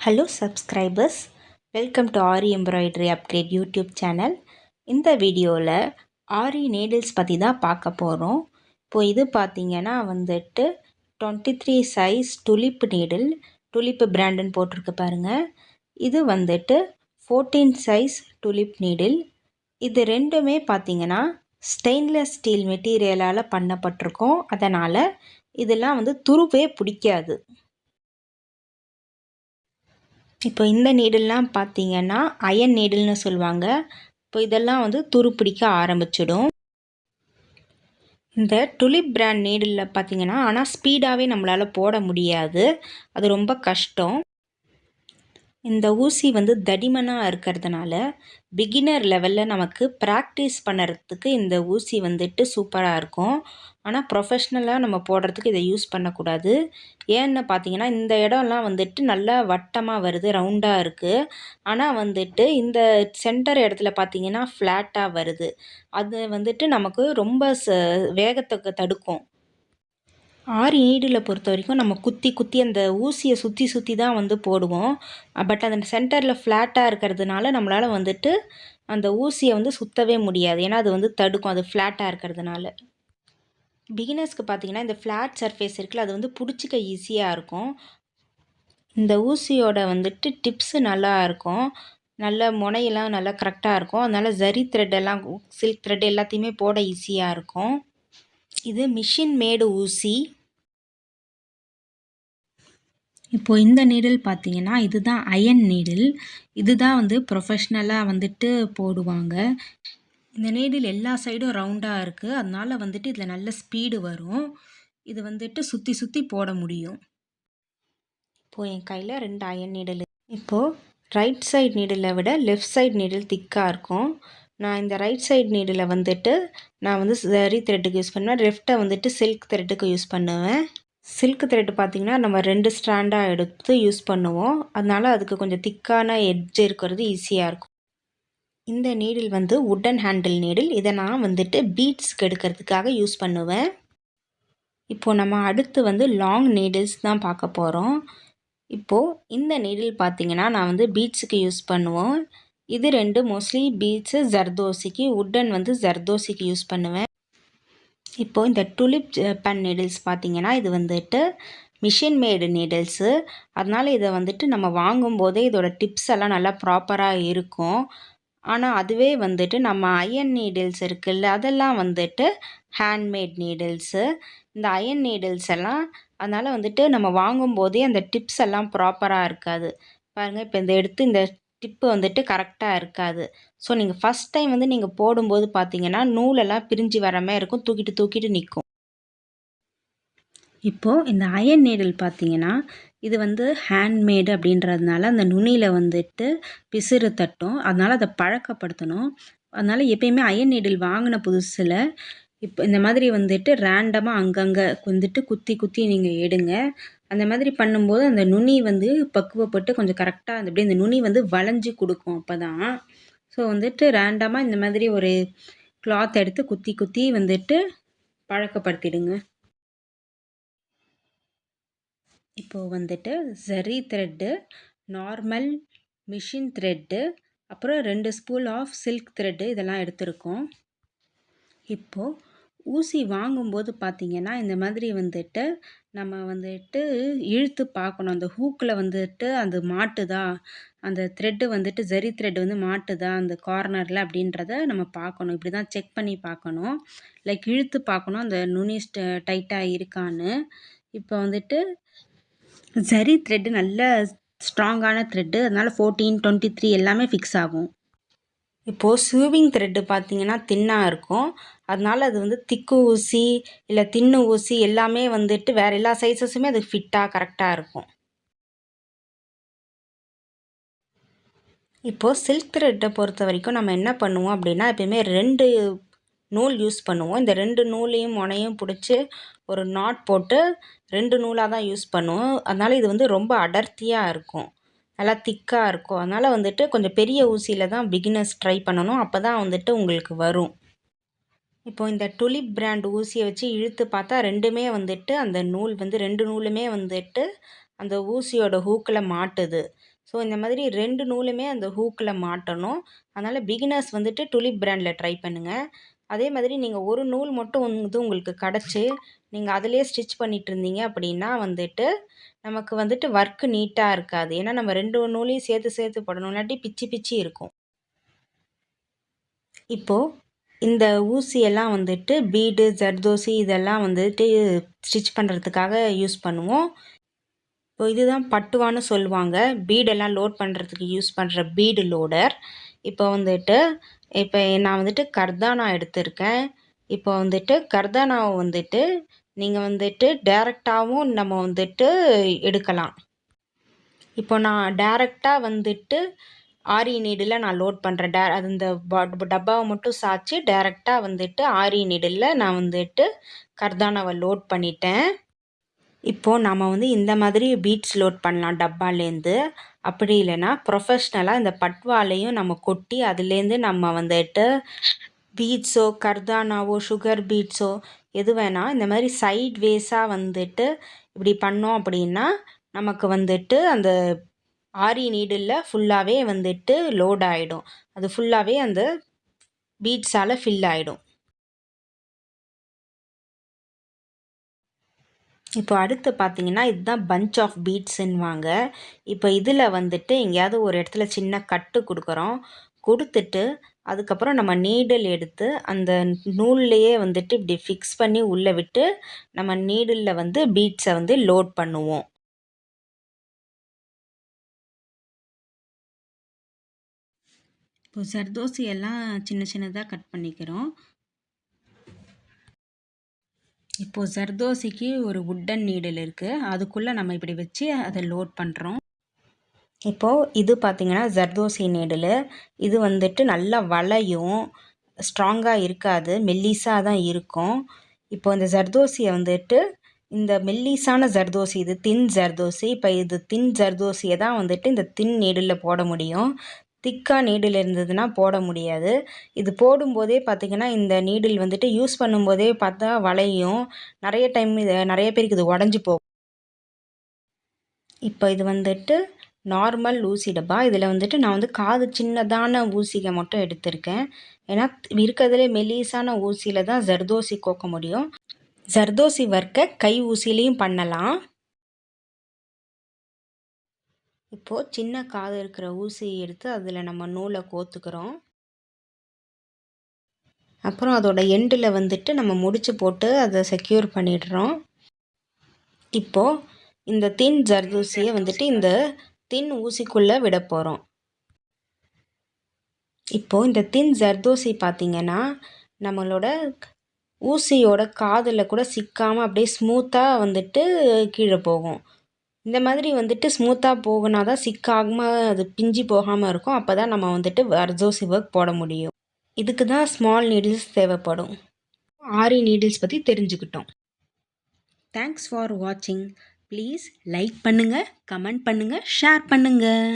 Hello subscribers, welcome to aari embroidery upgrade YouTube channel. இந்த வீடியோவில் ஆரி needles பற்றி தான் பார்க்க போகிறோம். இப்போது இது பார்த்திங்கன்னா 23 சைஸ் துலிப் நீடில், துலிப் பிராண்டுன்னு போட்டிருக்கு பாருங்கள். இது 14 சைஸ் துலிப் நீடில். இது ரெண்டுமே பார்த்திங்கன்னா ஸ்டெயின்லெஸ் ஸ்டீல் மெட்டீரியலால் பண்ணப்பட்டிருக்கோம். அதனால் இதெல்லாம் துருவே பிடிக்காது. இப்போ இந்த நீடில்லாம் பார்த்தீங்கன்னா அயன் நீடில்னு சொல்லுவாங்க. இப்போ இதெல்லாம் துரு பிடிக்க ஆரம்பிச்சிடும். இந்த துலிப் பிராண்ட் நீடிலில் பார்த்தீங்கன்னா ஆனால் ஸ்பீடாகவே நம்மளால் போட முடியாது, அது ரொம்ப கஷ்டம். இந்த ஊசி தடிமனாக இருக்கிறதுனால பிகினர் லெவலில் நமக்கு ப்ராக்டிஸ் பண்ணுறதுக்கு இந்த ஊசி சூப்பராக இருக்கும். ஆனால் ப்ரொஃபஷ்னலாக நம்ம போடுறதுக்கு இதை யூஸ் பண்ணக்கூடாது. ஏன்னு பார்த்தீங்கன்னா இந்த இடம்லாம் நல்லா வட்டமாக வருது, ரவுண்டாக இருக்குது. ஆனால் இந்த சென்டர் இடத்துல பார்த்தீங்கன்னா ஃப்ளாட்டாக வருது. அது நமக்கு ரொம்ப வேகத்தை தடுக்கும். ஆரி நீடிலை பொறுத்த வரைக்கும் நம்ம குத்தி குத்தி அந்த ஊசியை சுற்றி சுற்றி தான் போடுவோம். பட் அந்த சென்டரில் ஃப்ளாட்டாக இருக்கிறதுனால நம்மளால் அந்த ஊசியை சுற்றவே முடியாது. ஏன்னா அது தடுக்கும், அது ஃப்ளாட்டாக இருக்கிறதுனால. பிகினர்ஸ்க்கு பார்த்தீங்கன்னா இந்த ஃப்ளாட் சர்ஃபேஸ் இருக்குல்ல, அது பிடிச்சிக்க ஈஸியாக இருக்கும். இந்த ஊசியோட டிப்ஸு நல்லா இருக்கும், நல்ல முனையெல்லாம் நல்லா கரெக்டாக இருக்கும். அதனால் ஜரி த்ரெட்டெல்லாம், சில்க் த்ரெட் எல்லாத்தையுமே போட ஈஸியாக இருக்கும். இது மிஷின் மேடு ஊசி. இப்போது இந்த நீடில் பார்த்தீங்கன்னா இதுதான் அயன் நீடில். இதுதான் ப்ரொஃபஷ்னலாக போடுவாங்க. இந்த நீடில் எல்லா சைடும் ரவுண்டாக இருக்குது. அதனால் இதில் நல்ல ஸ்பீடு வரும். இது சுற்றி சுற்றி போட முடியும். இப்போது என் கையில் 2 அயன் நீடில். இப்போது ரைட் சைடு நீடிலை விட லெஃப்ட் சைடு நீடில் திக்காக இருக்கும். நான் இந்த ரைட் சைடு நீடிலை நான் ஜரி த்ரெட்டுக்கு யூஸ் பண்ணுவேன். லெஃப்ட்டை சில்க் த்ரெட்டுக்கு யூஸ் பண்ணுவேன். சில்க் த்ரெட் பார்த்திங்கன்னா நம்ம 2 ஸ்ட்ராண்டாக எடுத்து யூஸ் பண்ணுவோம். அதனால் அதுக்கு கொஞ்சம் திக்கான எட்ஜ் இருக்கிறது ஈஸியாக இருக்கும். இந்த நீடில் உட்டன் ஹேண்டில் நீடில். இதை நான் பீட்ஸ்க்கு எடுக்கிறதுக்காக யூஸ் பண்ணுவேன். இப்போது நம்ம அடுத்து லாங் நீடில்ஸ் தான் பார்க்க போகிறோம். இப்போது இந்த நீடில் பார்த்திங்கன்னா நான் பீட்ஸுக்கு யூஸ் பண்ணுவோம். இது 2 மோஸ்ட்லி பீட்ஸு ஜர்தோசிக்கு, உட்டன் ஜர்தோசிக்கு யூஸ் பண்ணுவேன். இப்போது இந்த துலிப் பென் நீடில்ஸ் பார்த்திங்கன்னா இது மிஷின் மேடு நீடில்ஸு. அதனால் இதை நம்ம வாங்கும்போதே இதோட டிப்ஸ் எல்லாம் நல்லா ப்ராப்பராக இருக்கும். ஆனால் அதுவே நம்ம அயன் நீடில்ஸ் இருக்குல்ல, அதெல்லாம் ஹேண்ட்மேட் நீடில்ஸு. இந்த அயன் நீடில்ஸ் எல்லாம் அதனால் நம்ம வாங்கும்போதே அந்த டிப்ஸ் எல்லாம் ப்ராப்பராக இருக்காது. பாருங்கள், இப்போ இந்த டிப்பு கரெக்டாக இருக்காது. ஸோ நீங்கள் ஃபஸ்ட் டைம் நீங்கள் போடும்போது பார்த்தீங்கன்னா நூலெல்லாம் பிரிஞ்சு வர மாதிரி இருக்கும், தூக்கிட்டு நிற்கும். இப்போது இந்த அயன் நீடில் பார்த்தீங்கன்னா இது ஹேண்ட்மேடு அப்படின்றதுனால அந்த நுனியில் பிசிறு தட்டும். அதனால் அதை பழக்கப்படுத்தணும். அதனால் எப்பயுமே அயன் நீடில் வாங்கின புதுசில் இப்போ இந்த மாதிரி ரேண்டமாக அங்கங்கே குத்தி குத்தி நீங்கள் எடுங்க. அந்த மாதிரி பண்ணும்போது அந்த நுனி பக்குவப்பட்டு கொஞ்சம் கரெக்டாக அப்படியே அந்த நுனி வளைஞ்சி கொடுக்கும். அப்போ தான் ஸோ ரேண்டமாக இந்த மாதிரி ஒரு கிளாத் எடுத்து குத்தி குத்தி பழக்கப்படுத்திடுங்க. இப்போது zari thread, normal machine thread, அப்புறம் 2 ஸ்பூல் ஆஃப் சில்க் த்ரெட்டு இதெல்லாம் எடுத்திருக்கோம். இப்போது ஊசி வாங்கும்போது பார்த்திங்கன்னா இந்த மாதிரி நம்ம இழுத்து பார்க்கணும். அந்த ஹூக்கில் அது மாட்டுதா, அந்த த்ரெட்டு ஜரி த்ரெட்டு மாட்டுதா அந்த கார்னரில் அப்படின்றத நம்ம பார்க்கணும். இப்படி தான் செக் பண்ணி பார்க்கணும். லைக் இழுத்து பார்க்கணும் அந்த நுனி டைட்டாக இருக்கான்னு. இப்போ ஜரி த்ரெட்டு நல்ல ஸ்ட்ராங்கான த்ரெட்டு, அதனால் 14, 23 எல்லாமே ஃபிக்ஸ் ஆகும். இப்போது சூவிங் த்ரெட்டு பார்த்திங்கன்னா தின்னாக இருக்கும். அதனால் அது திக்கு ஊசி இல்லை தின்னு ஊசி எல்லாமே வேறு எல்லா சைஸஸுமே அது ஃபிட்டாக கரெக்டாக இருக்கும். இப்போது சில்க் த்ரெட்டை பொறுத்த வரைக்கும் நம்ம என்ன பண்ணுவோம் அப்படின்னா எப்பயுமே 2 நூல் யூஸ் பண்ணுவோம். இந்த 2 நூலையும் முனையும் பிடிச்சி ஒரு நாட் போட்டு 2 நூலாக தான் யூஸ் பண்ணுவோம். அதனால் இது ரொம்ப அடர்த்தியாக இருக்கும், நல்லா திக்காக இருக்கும். அதனால் கொஞ்சம் பெரிய ஊசியில் தான் பிகினர்ஸ் ட்ரை பண்ணணும். அப்போ தான் உங்களுக்கு வரும். இப்போது இந்த துலிப் பிராண்ட் ஊசியை வச்சு இழுத்து பார்த்தா ரெண்டுமே அந்த நூல் 2 நூலுமே அந்த ஊசியோட ஹூக்கில் மாட்டுது. ஸோ இந்த மாதிரி 2 நூலுமே அந்த ஹூக்கில் மாட்டணும். அதனால் பிகினர்ஸ் வந்துட்டு டுலிப் பிராண்டில் ட்ரை பண்ணுங்கள். அதே மாதிரி நீங்கள் ஒரு நூல் மட்டும் வந்து உங்களுக்கு கிடச்சி நீங்கள் அதிலே ஸ்டிச் பண்ணிட்டு இருந்தீங்க அப்படின்னா வந்துட்டு நமக்கு வந்துட்டு ஒர்க்கு நீட்டாக இருக்காது. ஏன்னா நம்ம 2 நூலையும் சேர்த்து சேர்த்து போடணும், இல்லாட்டி பிச்சு பிச்சு இருக்கும். இப்போது இந்த ஊசியெல்லாம் வந்துட்டு பீடு, ஜர்தோசி இதெல்லாம் வந்துட்டு ஸ்டிச் பண்ணுறதுக்காக யூஸ் பண்ணுவோம். இப்போ இதுதான் பட்டுவான்னு சொல்லுவாங்க. பீடெல்லாம் லோட் பண்ணுறதுக்கு யூஸ் பண்ணுற பீடு லோடர். இப்போ வந்துட்டு இப்போ நான் வந்துட்டு கர்தானா எடுத்திருக்கேன். இப்போ வந்துட்டு கர்தானாவை வந்துட்டு நீங்கள் வந்துட்டு டைரெக்டாகவும் நம்ம வந்துட்டு எடுக்கலாம். இப்போ நான் டைரெக்டாக வந்துட்டு ஆரி நீடில் நான் லோட் பண்ணுறேன். அது இந்த டப்பாவை மட்டும் சாய்ச்சி டைரெக்டாக வந்துட்டு ஆரி நீடில் நான் வந்துட்டு கர்தானாவை லோட் பண்ணிட்டேன். இப்போது நம்ம வந்து இந்த மாதிரி பீட்ஸ் லோட் பண்ணலாம் டப்பாலேருந்து. அப்படி இல்லைன்னா ப்ரொஃபஷ்னலாக இந்த பட்வாலையும் நம்ம கொட்டி அதுலேருந்து நம்ம வந்துட்டு பீட்ஸோ கர்தானாவோ சுகர் பீட்ஸோ எது வேணால் இந்த மாதிரி சைட் வேஸாக வந்துட்டு இப்படி பண்ணோம் அப்படின்னா நமக்கு வந்துட்டு அந்த ஆரி நீடில் ஃபுல்லாகவே வந்துட்டு லோட் ஆகிடும். அது ஃபுல்லாகவே அந்த பீட்ஸால் ஃபில் ஆகிடும். இப்போ அடுத்து பார்த்தீங்கன்னா இதுதான் பஞ்ச் ஆஃப் பீட்ஸுன்னுவாங்க. இப்போ இதில் வந்துட்டு எங்கேயாவது ஒரு இடத்துல சின்ன கட்டு கொடுக்குறோம். கொடுத்துட்டு அதுக்கப்புறம் நம்ம நீடில் எடுத்து அந்த நூல்லையே வந்துட்டு இப்படி ஃபிக்ஸ் பண்ணி உள்ளே விட்டு நம்ம நீடிலில் வந்து பீட்ஸை வந்து லோட் பண்ணுவோம். இப்போ ஜர்தோசி எல்லாம் சின்ன சின்னதாக கட் பண்ணிக்கிறோம். இப்போது ஜர்தோசிக்கு ஒரு வுட்டன் நீடில் இருக்குது. அதுக்குள்ளே நம்ம இப்படி வச்சு அதை லோட் பண்ணுறோம். இப்போது இது பார்த்திங்கன்னா ஜர்தோசி நீடில். இது வந்துட்டு நல்லா வளையும், ஸ்ட்ராங்காக இருக்காது, மெல்லிஸாக தான் இருக்கும். இப்போ இந்த ஜர்தோசியை வந்துட்டு இந்த மெல்லிஸான ஜர்தோசி, இது தின் ஜர்தோசி. இப்போ இது தின் ஜர்தோசியை தான் வந்துட்டு இந்த தின் நீடில் போட முடியும். திக்காக நீடில் இருந்ததுன்னா போட முடியாது. இது போடும்போதே பார்த்திங்கன்னா இந்த நீடில் வந்துட்டு யூஸ் பண்ணும்போதே பார்த்தா வளையும். நிறைய டைம் நிறைய பேருக்கு இது உடஞ்சி போகும். இப்போ இது வந்துட்டு நார்மல் ஊசி டப்பா. இதில் வந்துட்டு நான் வந்து காது சின்னதான ஊசியை மட்டும் எடுத்திருக்கேன். ஏன்னா இருக்கிறதுலே மெல்லிஸான ஊசியில் தான் ஜர்தோசி கோக்க முடியும். ஜர்தோசி ஒர்க்கை கை ஊசிலையும் பண்ணலாம். இப்போது சின்ன காது இருக்கிற ஊசியை எடுத்து அதில் நம்ம நூலை கோத்துக்கிறோம். அப்புறம் அதோட எண்டில் வந்துட்டு நம்ம முடிச்சு போட்டு அதை செக்யூர் பண்ணிடுறோம். இப்போது இந்த தின் ஜர்தோசியை வந்துட்டு இந்த தின் ஊசிக்குள்ளே விட போகிறோம். இப்போது இந்த தின் ஜர்தோசி பார்த்திங்கன்னா நம்மளோட ஊசியோட காதில் கூட சிக்காமல் அப்படியே ஸ்மூத்தாக வந்துட்டு கீழே போகும். இந்த மாதிரி வந்துட்டு ஸ்மூத்தாக போகுனா தான் சிக்காகாமல் அது பிஞ்சு போகாமல் இருக்கும். அப்போ தான் நம்ம வந்துட்டு ஜர்தோசி ஒர்க் போட முடியும். இதுக்கு தான் ஸ்மால் நீடில்ஸ் தேவைப்படும். ஆரி நீடில்ஸ் பற்றி தெரிஞ்சுக்கிட்டோம். தேங்க்ஸ் ஃபார் வாட்சிங். ப்ளீஸ் லைக் பண்ணுங்கள், கமெண்ட் பண்ணுங்கள், ஷேர் பண்ணுங்கள்.